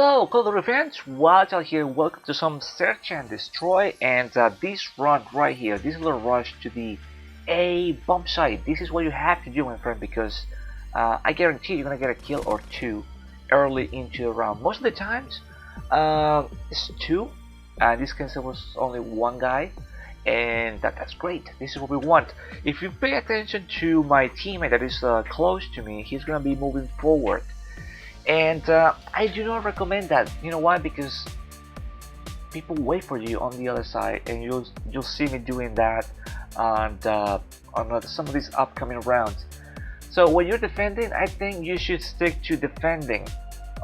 Hello, Color fans! Wild here. Welcome to some Search and Destroy. And this run right here, this little rush to the A bomb site. This is what you have to do, my friend, because I guarantee you're gonna get a kill or two early into the round. Most of the times, it's two. This case it was only one guy, and that's great. This is what we want. If you pay attention to my teammate that is close to me, he's gonna be moving forward. And I do not recommend that. You know why? Because people wait for you on the other side, and you'll see me doing that on some of these upcoming rounds. So when you're defending, I think you should stick to defending.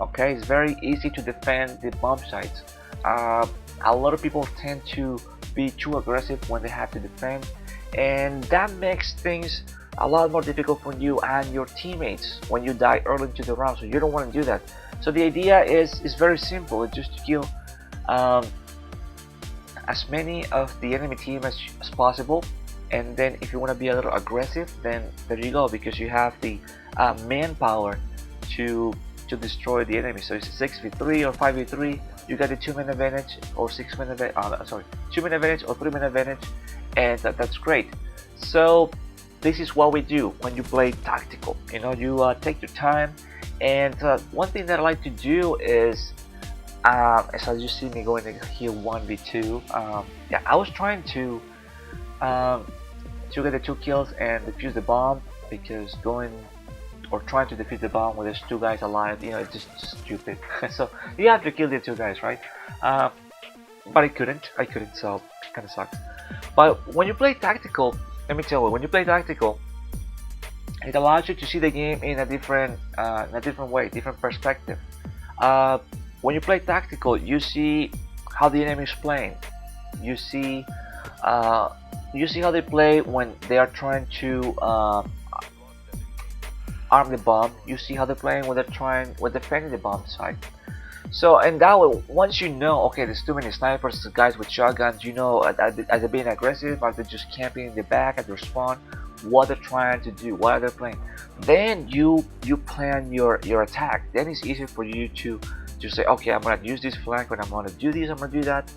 Okay, it's very easy to defend the bomb sites. A lot of people tend to be too aggressive when they have to defend, and that makes things a lot more difficult for you and your teammates when you die early into the round. So you don't want to do that. So the idea is very simple. It's just to kill as many of the enemy team as possible, and then if you want to be a little aggressive, then there you go, because you have the manpower to destroy the enemy. So it's 6v3 or 5v3. You got the 2-minute advantage or 6-minute advantage. 2-minute advantage or 3-minute advantage, and that's great. So this is what we do when you play tactical. You know, you take your time, and one thing that I like to do is, as you see me going here 1v2, yeah, I was trying to get the 2 kills and defuse the bomb, because trying to defeat the bomb when there's 2 guys alive, you know, it's just stupid. So you have to kill the 2 guys, right? But I couldn't, so it kind of sucks. But when you play tactical, let me tell you, when you play tactical, it allows you to see the game in a different way, different perspective. When you play tactical, you see how the enemy is playing. You see how they play when they are trying to arm the bomb. You see how they're playing when they're defending the bomb site. So, and that way, once you know, okay, there's too many snipers, guys with shotguns, you know, are they being aggressive, are they just camping in the back at their spawn, what they're trying to do, what are they playing, then you plan your attack. Then it's easier for you to say, okay, I'm gonna use this flank, and I'm gonna do this, I'm gonna do that.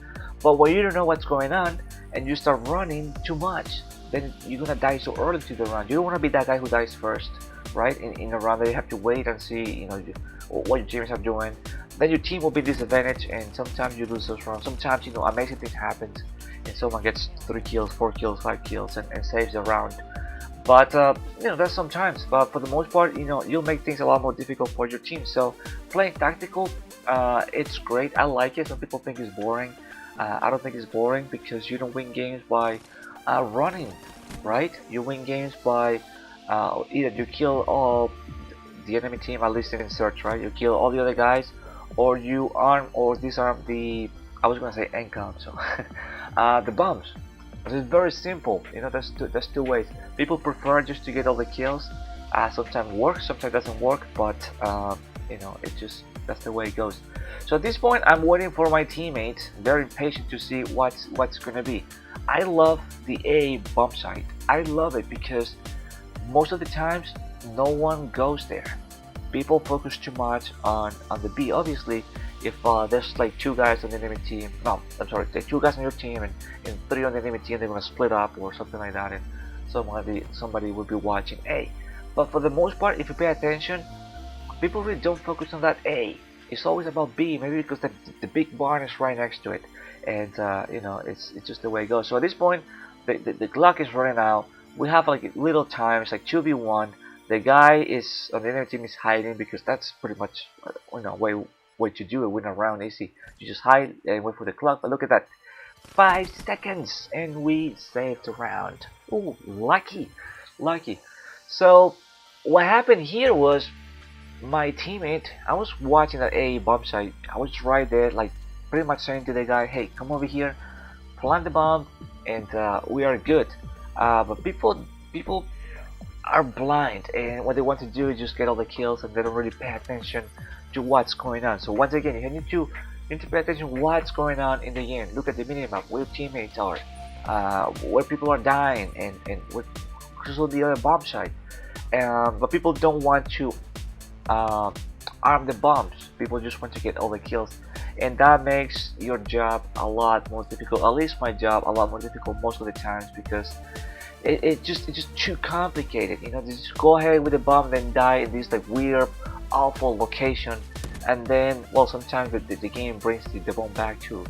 But when you don't know what's going on and you start running too much, then you're gonna die so early to the round. You don't want to be that guy who dies first, right? In a round that you have to wait and see, you know, what your teammates are doing. Then your team will be disadvantaged, and sometimes you lose those rounds. Sometimes, you know, amazing things happen, and someone gets 3 kills, 4 kills, 5 kills, and saves the round. But you know, that's sometimes. But for the most part, you know, you'll make things a lot more difficult for your team. So playing tactical, it's great. I like it. Some people think it's boring. I don't think it's boring, because you don't win games by running, right? You win games by either you kill all the enemy team, at least in Search, right? You kill all the other guys, or you arm or disarm the, I was gonna say encount, so the bombs. It's very simple. You know, there's two ways. People prefer just to get all the kills. Sometimes works, sometimes doesn't work, but you know, that's the way it goes. So at this point, I'm waiting for my teammates, very impatient to see what's gonna be. I love the A bomb site. I love it because most of the times no one goes there. People focus too much on the B. Obviously, if there's like 2 guys on the enemy team, no, I'm sorry, there's 2 guys on your team and 3 on the enemy team, they're gonna split up or something like that, and somebody will be watching A. But for the most part, if you pay attention, people really don't focus on that A. It's always about B, maybe because the big barn is right next to it, and you know, it's just the way it goes. So at this point, the clock is running out. We have like little time. It's like 2v1. The guy is on the enemy team is hiding, because that's pretty much, you know, way to do it. Win a round easy. You just hide and wait for the clock. But look at that, 5 seconds, and we saved the round. Oh, lucky. So what happened here was, my teammate, I was watching that A bomb site. I was right there, like pretty much saying to the guy, hey, come over here, plant the bomb, and we are good. But people are blind, and what they want to do is just get all the kills, and they don't really pay attention to what's going on. So once again, you need to pay attention to what's going on in the game. Look at the minimap, where teammates are, where people are dying, and where's the other bomb site. But people don't want to arm arm the bombs. People just want to get all the kills, and that makes your job a lot more difficult. At least my job a lot more difficult most of the times, because it's just too complicated. You know, just go ahead with the bomb, then die in this like weird, awful location, and then well, sometimes the game brings the bomb back to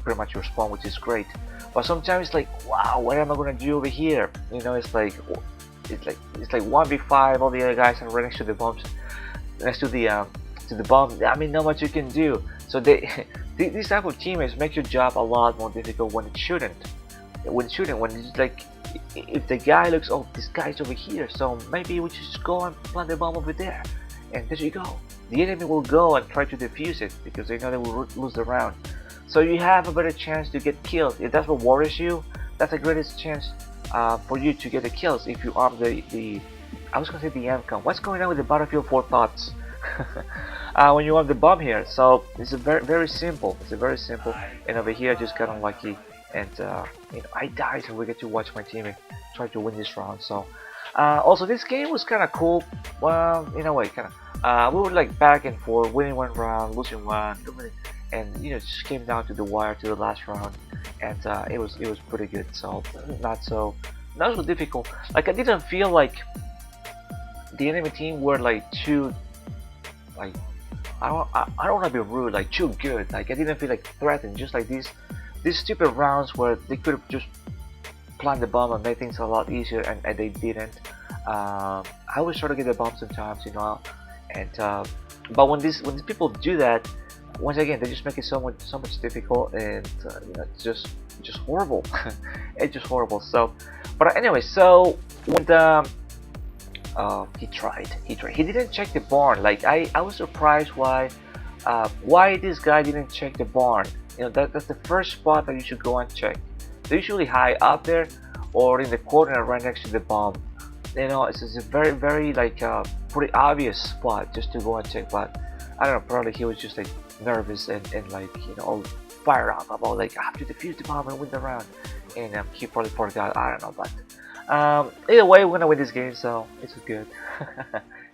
pretty much your spawn, which is great. But sometimes it's like, wow, what am I gonna do over here? You know, it's like 1v5. All the other guys are right next to the bombs, next to the bomb. I mean, not much you can do. So these type of teammates make your job a lot more difficult when it shouldn't. When it's like, if the guy looks, oh, this guy's over here, so maybe we just go and plant the bomb over there, and there you go. The enemy will go and try to defuse it because they know they will lose the round. So you have a better chance to get killed. If that's what worries you, that's the greatest chance for you to get the kills if you arm the I was gonna say the MCOM. What's going on with the Battlefield 4 thoughts? When you arm the bomb here, so it's a very simple. It's a very simple. And over here, I just got unlucky, and you know, I died, so we get to watch my teammate try to win this round. So also, this game was kind of cool. Well, in a way, kind of. We were like back and forth, winning one round, losing one, and you know, it just came down to the wire to the last round, and it was pretty good. So not so difficult. Like, I didn't feel like the enemy team were like too, like, I don't want to be rude, like too good. Like, I didn't feel like threatened. Just like these stupid rounds where they could have just planned the bomb and made things a lot easier, and they didn't. I always try to get the bomb sometimes, you know, and but when these people do that, once again, they just make it so much difficult, and you know, it's just horrible. It's just horrible. So, but anyway, so when the he tried. He didn't check the barn. Like, I was surprised why this guy didn't check the barn. You know, that's the first spot that you should go and check. They're usually high up there or in the corner right next to the bomb. You know, it's a very like pretty obvious spot just to go and check. But I don't know, probably he was just like nervous and like, you know, all fired up about like, I have to defuse the bomb and win the round, and he probably forgot. I don't know, but either way, we're gonna win this game, so it's good.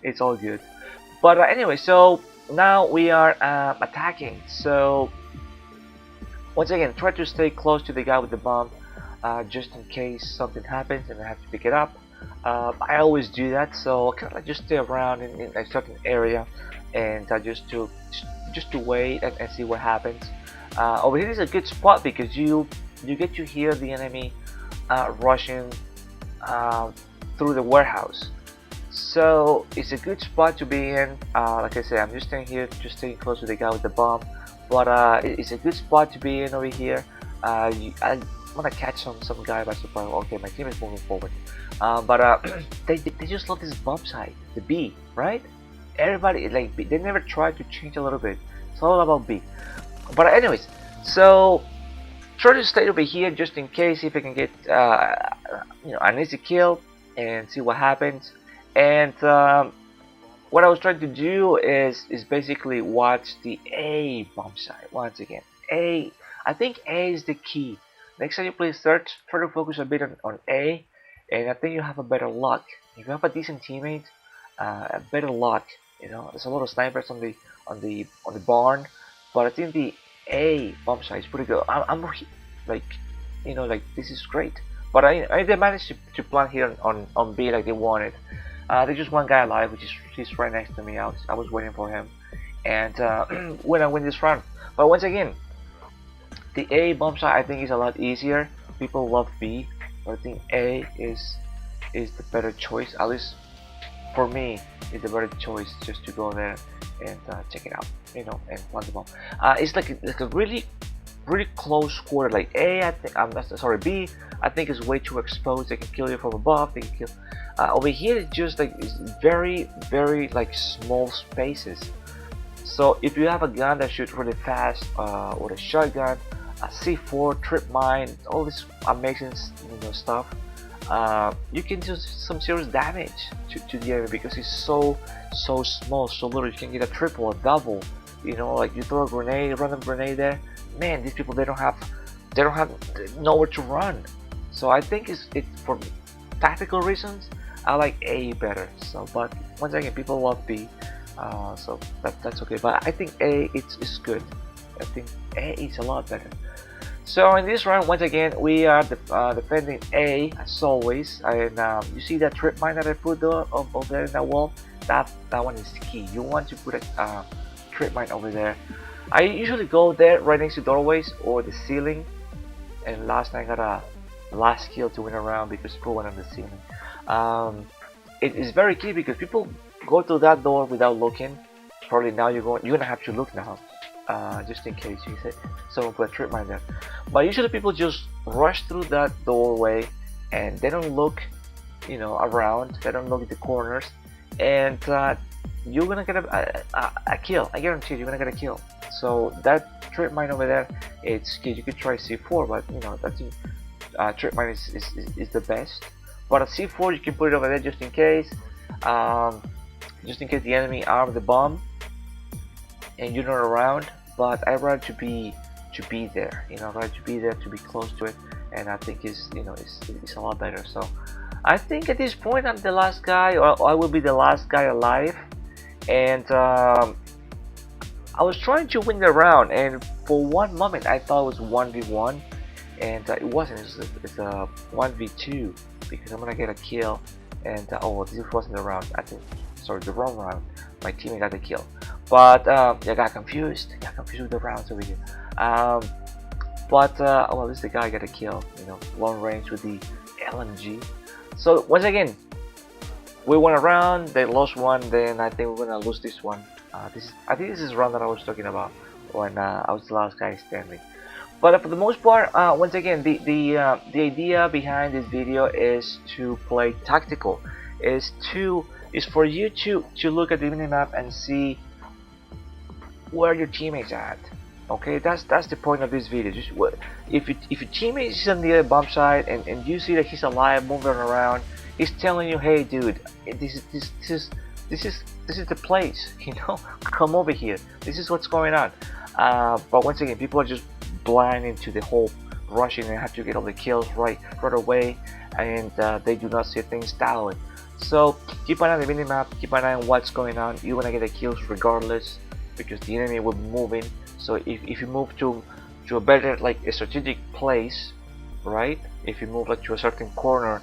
It's all good. But anyway, so now we are attacking. So once again, try to stay close to the guy with the bomb, just in case something happens and I have to pick it up. I always do that, so I kind of like just stay around in a certain area, and just to wait and see what happens. Over here is a good spot because you get to hear the enemy rushing through the warehouse. So it's a good spot to be in. Like I said, I'm just staying here, just staying close to the guy with the bomb. But it's a good spot to be in over here. I want to catch some guy by surprise. Okay, my team is moving forward. But they just love this bomb site, the B, right? Everybody, like, they never tried to change a little bit. It's all about B. But anyways, so try to stay over here just in case, if I can get you know, an easy kill and see what happens. And what I was trying to do is basically watch the A bomb site. Once again, A. I think A is the key. Next time you play search, try to focus a bit on A, and I think you have a better luck. If you have a decent teammate, a better luck. You know, there's a lot of snipers on the barn, but I think the A bomb site is pretty good. I'm like, you know, like, this is great. But they managed to plant here on B like they wanted. There's just one guy alive, which is he's right next to me. I was waiting for him, and when I win this round. But once again, the A bomb site I think is a lot easier. People love B, but I think A is the better choice. At least for me, it's the better choice just to go there and check it out, you know, and plant the bomb. It's like a really close quarter. Like A, I think B, I think is way too exposed. They can kill you from above. They can kill. Over here, it's just like it's very like small spaces. So if you have a gun that shoots really fast, or a shotgun, a C4, trip mine, all this amazing, you know, stuff, you can do some serious damage to the enemy because it's so small, so little. You can get a triple, a double. You know, like you throw a grenade, a random grenade there. Man, these people, they don't have nowhere to run. So I think it's for tactical reasons, I like A better. So, but once again, people love B. So that's okay. But I think A it's good. I think A is a lot better. So in this round, once again, we are defending A as always. And you see that trip mine that I put over there in that wall? That one is key. You want to put a trip mine over there. I usually go there right next to doorways or the ceiling. And last night I got a last kill to win a round because people went on the ceiling. It is very key because people go to that door without looking. Probably now you're gonna have to look now. Just in case you said someone put a trip mine there. But usually people just rush through that doorway and they don't look, you know, around. They don't look at the corners, and you're gonna get a kill. I guarantee you're gonna get a kill. So that trip mine over there, it's good. You could try C4, but you know that's trip mine is the best. But a C4 you can put it over there just in case the enemy armed the bomb and you're not around. But I'd rather to be there, you know, rather to be there, to be close to it, and I think it's a lot better. So I think at this point I'm the last guy, or I will be the last guy alive, and I was trying to win the round, and for one moment I thought it was 1v1, and it wasn't. It's a 1v2 because I'm gonna get a kill, and oh, this wasn't the round. I think, sorry, the wrong round. My teammate got the kill. But I got confused with the rounds over here. Well, this is the guy got a kill, you know, long range with the LMG. So once again, we won a round, they lost one, then I think we're gonna lose this one. I think this is the round that I was talking about when I was the last guy standing. But for the most part, once again, the idea behind this video is to play tactical, is for you to look at the minimap and see where your teammates at. Okay, that's the point of this video. Just if your teammate is on the other bomb side and you see that he's alive, moving around, he's telling you, hey dude, this is the place, you know, come over here, this is what's going on. But once again, people are just blind into the whole rushing and have to get all the kills right away, and they do not see things that way. So keep an eye on the minimap, keep an eye on what's going on. You're gonna get the kills regardless, because the enemy will be moving. So if you move to a better, like a strategic place, right? If you move like to a certain corner,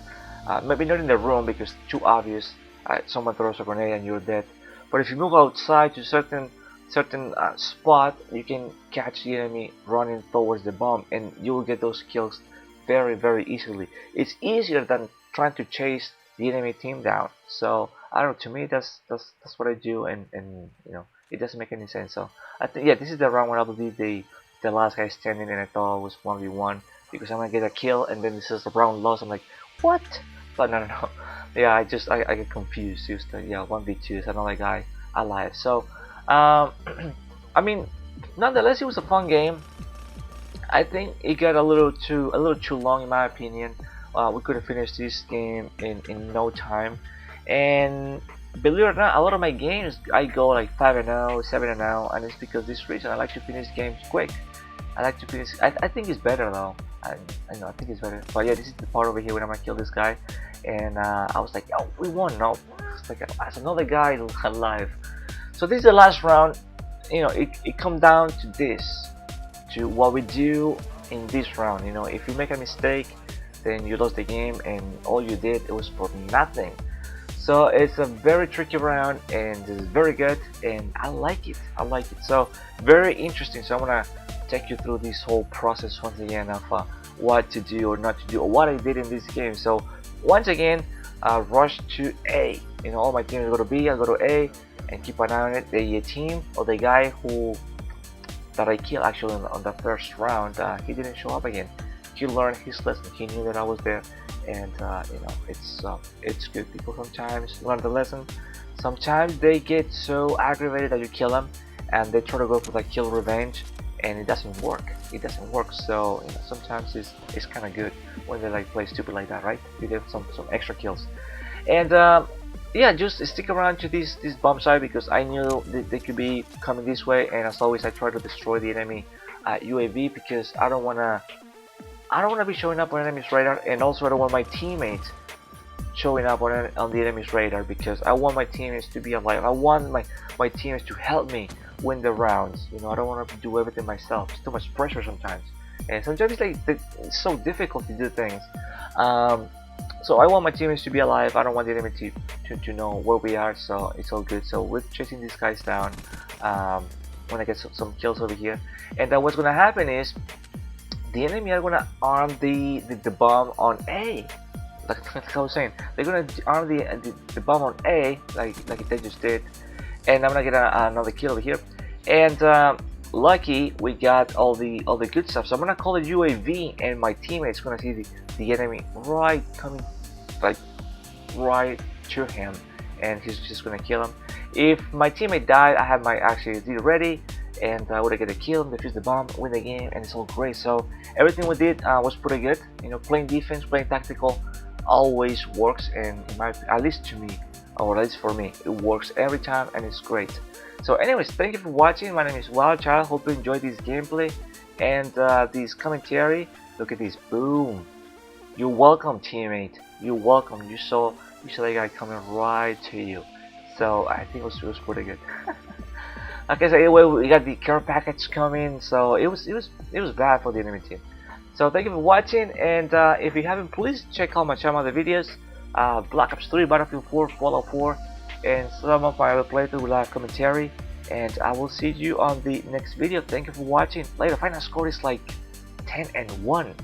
maybe not in the room because it's too obvious, someone throws a grenade and you're dead. But if you move outside to a certain spot, you can catch the enemy running towards the bomb, and you will get those kills very easily. It's easier than trying to chase the enemy team down. So I don't know, to me that's what I do, and you know, it doesn't make any sense. So I think, yeah, this is the round where I believe the last guy standing, and I thought it was 1v1 because I'm gonna get a kill, and then this is the round loss. I'm like, what? But no. Yeah, I get confused. Just yeah, 1v2 is another guy alive. So I mean, nonetheless, it was a fun game. I think it got a little too long in my opinion. We could have finished this game in no time, and believe it or not, a lot of my games I go like 5-0, 7-0, and it's because this reason. I like to finish games quick. I like to finish. I think it's better though. I know, I think it's better. But yeah, this is the part over here when I'm gonna kill this guy, and I was like, oh, we won. No, it's like as another guy alive. So this is the last round. You know, it comes down to this, to what we do in this round. You know, if you make a mistake, then you lost the game, and all you did, it was for nothing. So it's a very tricky round, and it's very good, and I like it. So very interesting. So I'm gonna take you through this whole process once again of what to do or not to do, or what I did in this game. So once again, rush to A. You know, all my teams go to B, I go to A, and keep an eye on it. The team or the guy that I killed actually on the first round, he didn't show up again. He learned his lesson. He knew that I was there, and you know, it's good. People sometimes learn the lesson. Sometimes they get so aggravated that you kill them, and they try to go for that kill revenge, and it doesn't work. So you know, sometimes it's kind of good when they like play stupid like that, right? You get some extra kills, and yeah, just stick around to this bomb site because I knew that they could be coming this way, and as always, I try to destroy the enemy UAV because I don't wanna be showing up on enemy's radar, and also I don't want my teammates showing up on the enemy's radar, because I want my teammates to be alive. I want my teammates to help me win the rounds. You know, I don't want to do everything myself. It's too much pressure sometimes, and sometimes it's so difficult to do things. So I want my teammates to be alive. I don't want the enemy to know where we are, so it's all good. So we're chasing these guys down. When I get some kills over here, and then what's gonna happen is the enemy are gonna arm the bomb on A. Like I was saying, they're gonna arm the bomb on A, like they just did, and I'm gonna get another kill over here. And lucky we got all the good stuff. So I'm gonna call the UAV, and my teammate's gonna see the enemy right coming, like right to him, and he's just gonna kill him. If my teammate died, I have my actually ready, and I would get a kill, defuse the bomb, win the game, and it's all great. So everything we did was pretty good. You know, playing defense, playing tactical, always works, and in my, at least to me, or at least for me, it works every time, and it's great. So anyways, thank you for watching. My name is Wildchild. Hope you enjoyed this gameplay and this commentary. Look at this, boom. You're welcome, teammate. You're welcome. You saw that guy coming right to you. So I think it was pretty good. Okay, so anyway, we got the care package coming, so it was bad for the enemy team. So thank you for watching, and if you haven't, please check out my channel, other videos, Black Ops 3, Battlefield 4, Fallout 4, and some of my other playthrough with live commentary. And I will see you on the next video. Thank you for watching. Later, final score is like 10-1.